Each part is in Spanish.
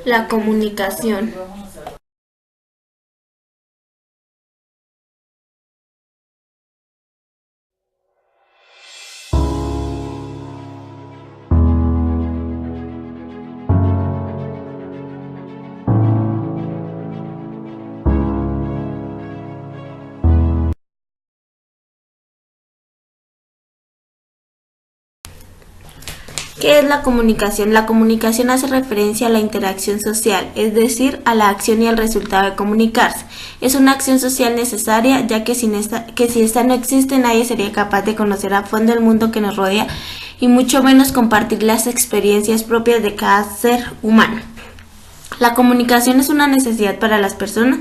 La comunicación. ¿Qué es la comunicación? La comunicación hace referencia a la interacción social, es decir, a la acción y al resultado de comunicarse. Es una acción social necesaria, ya que si esta no existe, nadie sería capaz de conocer a fondo el mundo que nos rodea y mucho menos compartir las experiencias propias de cada ser humano. La comunicación es una necesidad para las personas,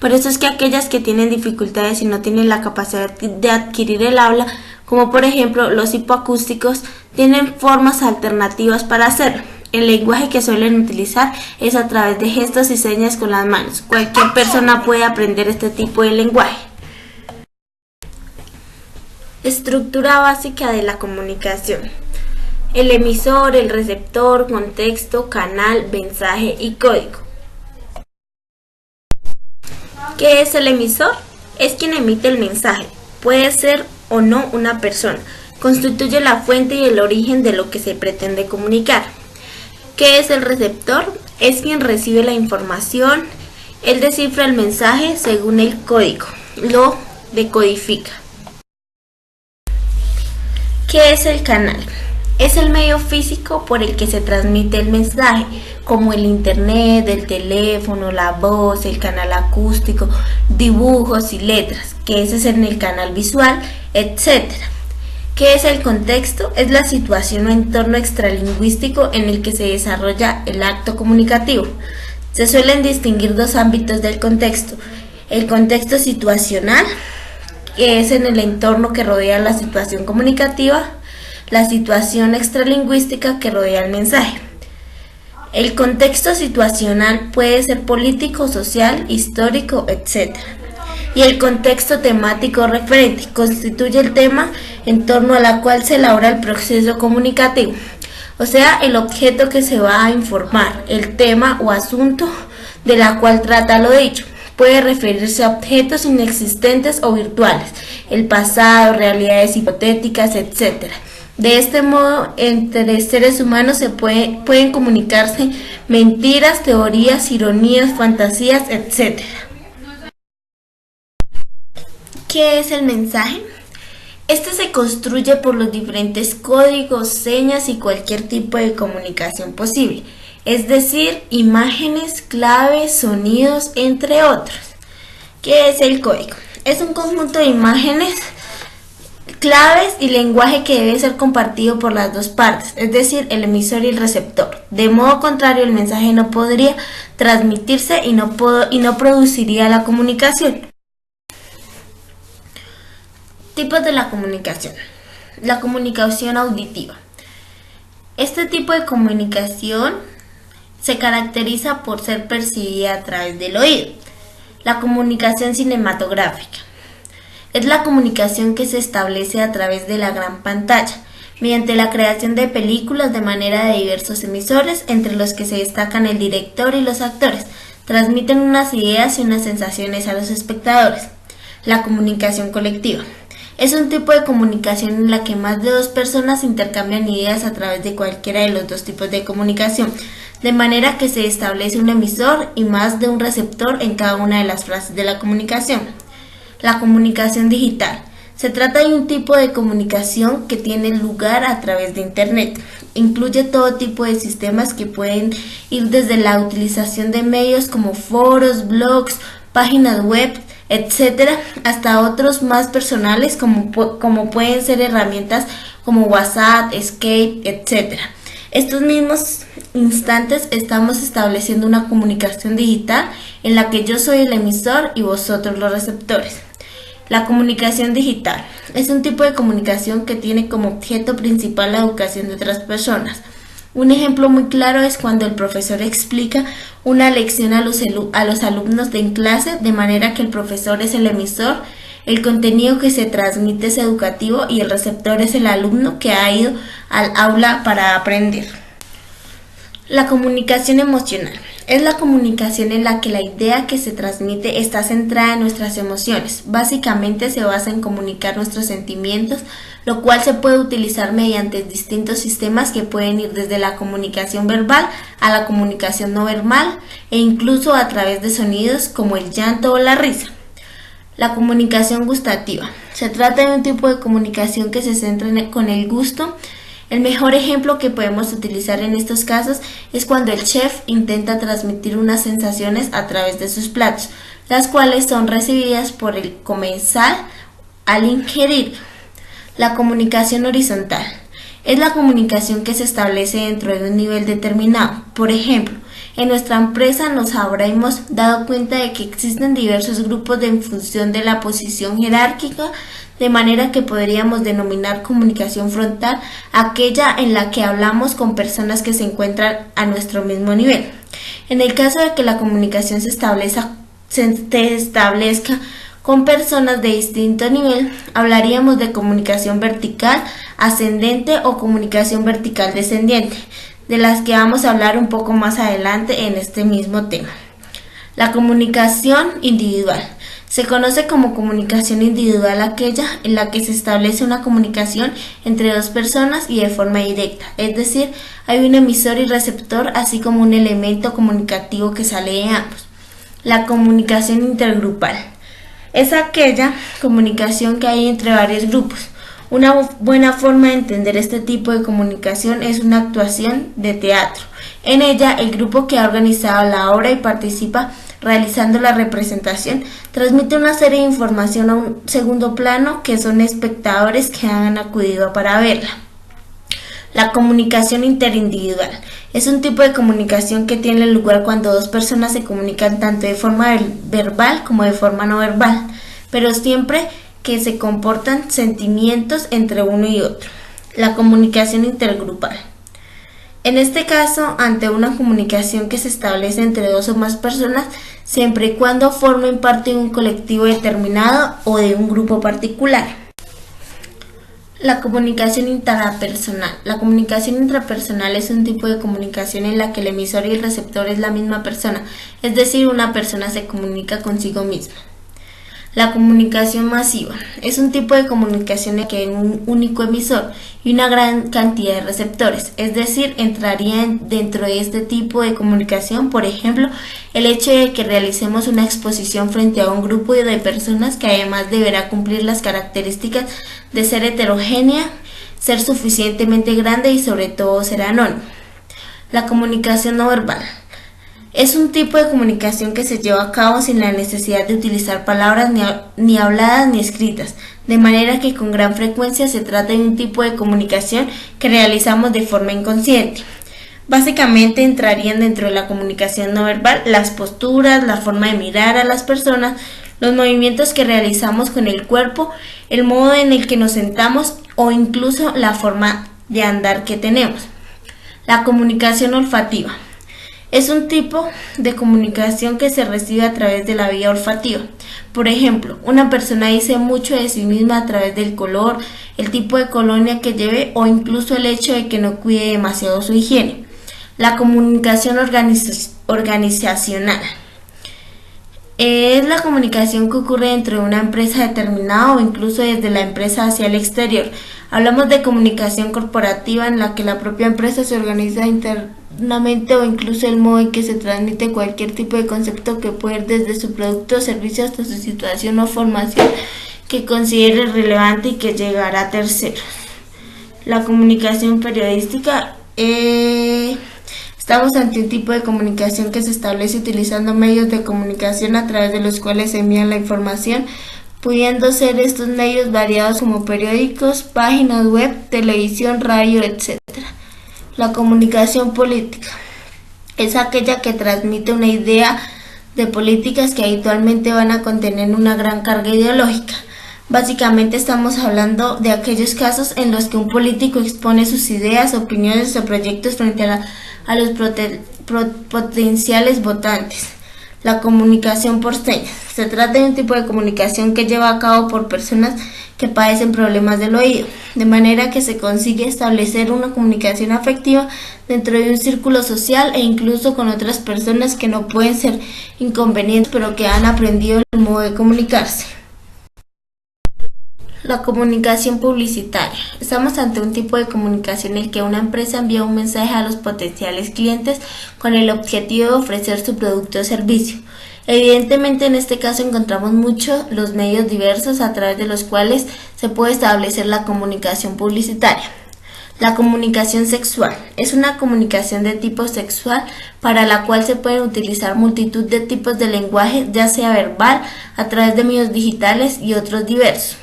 por eso es que aquellas que tienen dificultades y no tienen la capacidad de adquirir el habla, como por ejemplo los hipoacústicos, tienen formas alternativas para hacerlo. El lenguaje que suelen utilizar es a través de gestos y señas con las manos. Cualquier persona puede aprender este tipo de lenguaje. Estructura básica de la comunicación. El emisor, el receptor, contexto, canal, mensaje y código. ¿Qué es el emisor? Es quien emite el mensaje. Puede ser o no una persona. Constituye la fuente y el origen de lo que se pretende comunicar. ¿Qué es el receptor? Es quien recibe la información. Él descifra el mensaje según el código. Lo decodifica. ¿Qué es el canal? Es el medio físico por el que se transmite el mensaje, como el internet, el teléfono, la voz, el canal acústico, dibujos y letras, que ese es en el canal visual, etc. ¿Qué es el contexto? Es la situación o entorno extralingüístico en el que se desarrolla el acto comunicativo. Se suelen distinguir dos ámbitos del contexto: el contexto situacional, que es en el entorno que rodea la situación comunicativa, la situación extralingüística que rodea el mensaje. El contexto situacional puede ser político, social, histórico, etc. Y el contexto temático referente constituye el tema en torno a la cual se elabora el proceso comunicativo, o sea, el objeto que se va a informar, el tema o asunto de la cual trata lo dicho. Puede referirse a objetos inexistentes o virtuales, el pasado, realidades hipotéticas, etc. De este modo, entre seres humanos pueden comunicarse mentiras, teorías, ironías, fantasías, etc. ¿Qué es el mensaje? Este se construye por los diferentes códigos, señas y cualquier tipo de comunicación posible, es decir, imágenes, claves, sonidos, entre otros. ¿Qué es el código? Es un conjunto de imágenes, claves y lenguaje que debe ser compartido por las dos partes, es decir, el emisor y el receptor. De modo contrario, el mensaje no podría transmitirse y no produciría la comunicación. Tipos de la comunicación. La comunicación auditiva. Este tipo de comunicación se caracteriza por ser percibida a través del oído. La comunicación cinematográfica. Es la comunicación que se establece a través de la gran pantalla, mediante la creación de películas de manera de diversos emisores, entre los que se destacan el director y los actores. Transmiten unas ideas y unas sensaciones a los espectadores. La comunicación colectiva. Es un tipo de comunicación en la que más de dos personas intercambian ideas a través de cualquiera de los dos tipos de comunicación, de manera que se establece un emisor y más de un receptor en cada una de las frases de la comunicación. La comunicación digital. Se trata de un tipo de comunicación que tiene lugar a través de Internet. Incluye todo tipo de sistemas que pueden ir desde la utilización de medios como foros, blogs, páginas web, etcétera, hasta otros más personales como pueden ser herramientas como WhatsApp, Skype, etcétera. Estos mismos instantes estamos estableciendo una comunicación digital en la que yo soy el emisor y vosotros los receptores. La comunicación digital es un tipo de comunicación que tiene como objeto principal la educación de otras personas. Un ejemplo muy claro es cuando el profesor explica una lección a los alumnos en clase, de manera que el profesor es el emisor, el contenido que se transmite es educativo y el receptor es el alumno que ha ido al aula para aprender. La comunicación emocional es la comunicación en la que la idea que se transmite está centrada en nuestras emociones. Básicamente se basa en comunicar nuestros sentimientos, lo cual se puede utilizar mediante distintos sistemas que pueden ir desde la comunicación verbal a la comunicación no verbal e incluso a través de sonidos como el llanto o la risa. La comunicación gustativa. Se trata de un tipo de comunicación que se centra con el gusto. El mejor ejemplo que podemos utilizar en estos casos es cuando el chef intenta transmitir unas sensaciones a través de sus platos, las cuales son recibidas por el comensal al ingerir. La comunicación horizontal es la comunicación que se establece dentro de un nivel determinado. Por ejemplo, en nuestra empresa nos habremos dado cuenta de que existen diversos grupos en función de la posición jerárquica, de manera que podríamos denominar comunicación frontal aquella en la que hablamos con personas que se encuentran a nuestro mismo nivel. En el caso de que la comunicación se establezca con personas de distinto nivel, hablaríamos de comunicación vertical ascendente o comunicación vertical descendiente, de las que vamos a hablar un poco más adelante en este mismo tema. La comunicación individual. Se conoce como comunicación individual aquella en la que se establece una comunicación entre dos personas y de forma directa, es decir, hay un emisor y receptor, así como un elemento comunicativo que sale de ambos. La comunicación intergrupal es aquella comunicación que hay entre varios grupos. Una buena forma de entender este tipo de comunicación es una actuación de teatro. En ella, el grupo que ha organizado la obra y participa realizando la representación transmite una serie de información a un segundo plano que son espectadores que han acudido para verla. La comunicación interindividual es un tipo de comunicación que tiene lugar cuando dos personas se comunican tanto de forma verbal como de forma no verbal, pero siempre que se comportan sentimientos entre uno y otro. La comunicación intergrupal. En este caso, ante una comunicación que se establece entre dos o más personas, siempre y cuando formen parte de un colectivo determinado o de un grupo particular. La comunicación intrapersonal. La comunicación intrapersonal es un tipo de comunicación en la que el emisor y el receptor es la misma persona, es decir, una persona se comunica consigo misma. La comunicación masiva es un tipo de comunicación en que hay un único emisor y una gran cantidad de receptores, es decir, entraría dentro de este tipo de comunicación, por ejemplo, el hecho de que realicemos una exposición frente a un grupo de personas que además deberá cumplir las características de ser heterogénea, ser suficientemente grande y sobre todo ser anónimo. La comunicación no verbal es un tipo de comunicación que se lleva a cabo sin la necesidad de utilizar palabras ni habladas ni escritas, de manera que con gran frecuencia se trata de un tipo de comunicación que realizamos de forma inconsciente. Básicamente entrarían dentro de la comunicación no verbal las posturas, la forma de mirar a las personas, los movimientos que realizamos con el cuerpo, el modo en el que nos sentamos o incluso la forma de andar que tenemos. La comunicación olfativa es un tipo de comunicación que se recibe a través de la vía olfativa. Por ejemplo, una persona dice mucho de sí misma a través del color, el tipo de colonia que lleve o incluso el hecho de que no cuide demasiado su higiene. La comunicación organizacional es la comunicación que ocurre dentro de una empresa determinada o incluso desde la empresa hacia el exterior. Hablamos de comunicación corporativa en la que la propia empresa se organiza internamente o incluso el modo en que se transmite cualquier tipo de concepto que puede ir desde su producto o servicio hasta su situación o formación que considere relevante y que llegará a terceros. La comunicación periodística estamos ante un tipo de comunicación que se establece utilizando medios de comunicación a través de los cuales se envía la información, pudiendo ser estos medios variados como periódicos, páginas web, televisión, radio, etc. La comunicación política es aquella que transmite una idea de políticas que habitualmente van a contener una gran carga ideológica. Básicamente estamos hablando de aquellos casos en los que un político expone sus ideas, opiniones o proyectos frente a los potenciales votantes. La comunicación por señas. Se trata de un tipo de comunicación que lleva a cabo por personas que padecen problemas del oído, de manera que se consigue establecer una comunicación afectiva dentro de un círculo social e incluso con otras personas que no pueden ser inconvenientes, pero que han aprendido el modo de comunicarse. La comunicación publicitaria. Estamos ante un tipo de comunicación en el que una empresa envía un mensaje a los potenciales clientes con el objetivo de ofrecer su producto o servicio. Evidentemente, en este caso encontramos muchos los medios diversos a través de los cuales se puede establecer la comunicación publicitaria. La comunicación sexual es una comunicación de tipo sexual para la cual se pueden utilizar multitud de tipos de lenguaje, ya sea verbal, a través de medios digitales y otros diversos.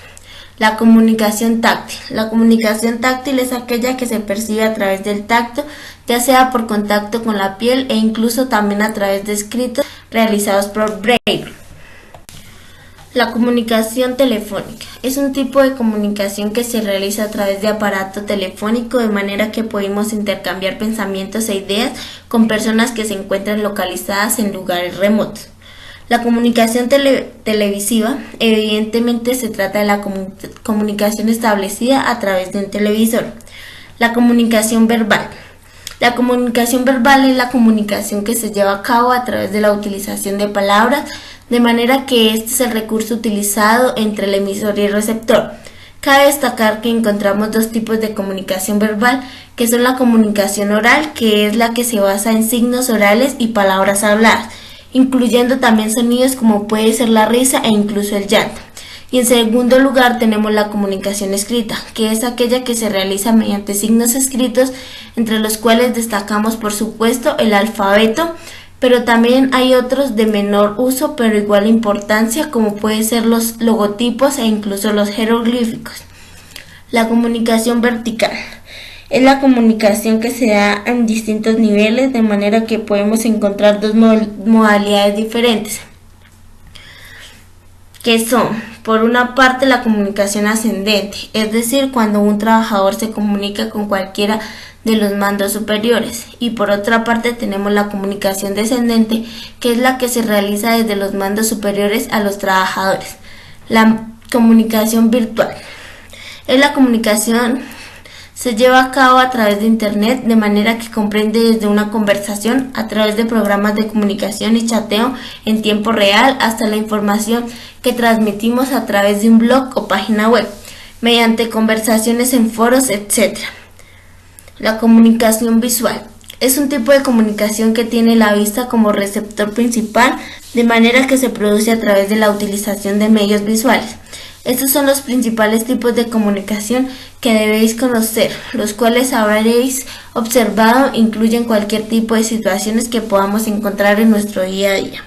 La comunicación táctil. La comunicación táctil es aquella que se percibe a través del tacto, ya sea por contacto con la piel e incluso también a través de escritos realizados por braille. La comunicación telefónica es un tipo de comunicación que se realiza a través de aparato telefónico, de manera que podemos intercambiar pensamientos e ideas con personas que se encuentran localizadas en lugares remotos. La comunicación televisiva, evidentemente se trata de la comunicación establecida a través de un televisor. La comunicación verbal. La comunicación verbal es la comunicación que se lleva a cabo a través de la utilización de palabras, de manera que este es el recurso utilizado entre el emisor y el receptor. Cabe destacar que encontramos dos tipos de comunicación verbal, que son la comunicación oral, que es la que se basa en signos orales y palabras habladas, incluyendo también sonidos como puede ser la risa e incluso el llanto. Y en segundo lugar tenemos la comunicación escrita, que es aquella que se realiza mediante signos escritos, entre los cuales destacamos por supuesto el alfabeto, pero también hay otros de menor uso pero igual importancia, como pueden ser los logotipos e incluso los jeroglíficos. La comunicación vertical es la comunicación que se da en distintos niveles, de manera que podemos encontrar dos modalidades diferentes, que son, por una parte, la comunicación ascendente, es decir, cuando un trabajador se comunica con cualquiera de los mandos superiores, y por otra parte tenemos la comunicación descendente, que es la que se realiza desde los mandos superiores a los trabajadores. La comunicación virtual es la comunicación se lleva a cabo a través de Internet, de manera que comprende desde una conversación a través de programas de comunicación y chateo en tiempo real hasta la información que transmitimos a través de un blog o página web, mediante conversaciones en foros, etc. La comunicación visual es un tipo de comunicación que tiene la vista como receptor principal, de manera que se produce a través de la utilización de medios visuales. Estos son los principales tipos de comunicación que debéis conocer, los cuales habréis observado incluyen cualquier tipo de situaciones que podamos encontrar en nuestro día a día.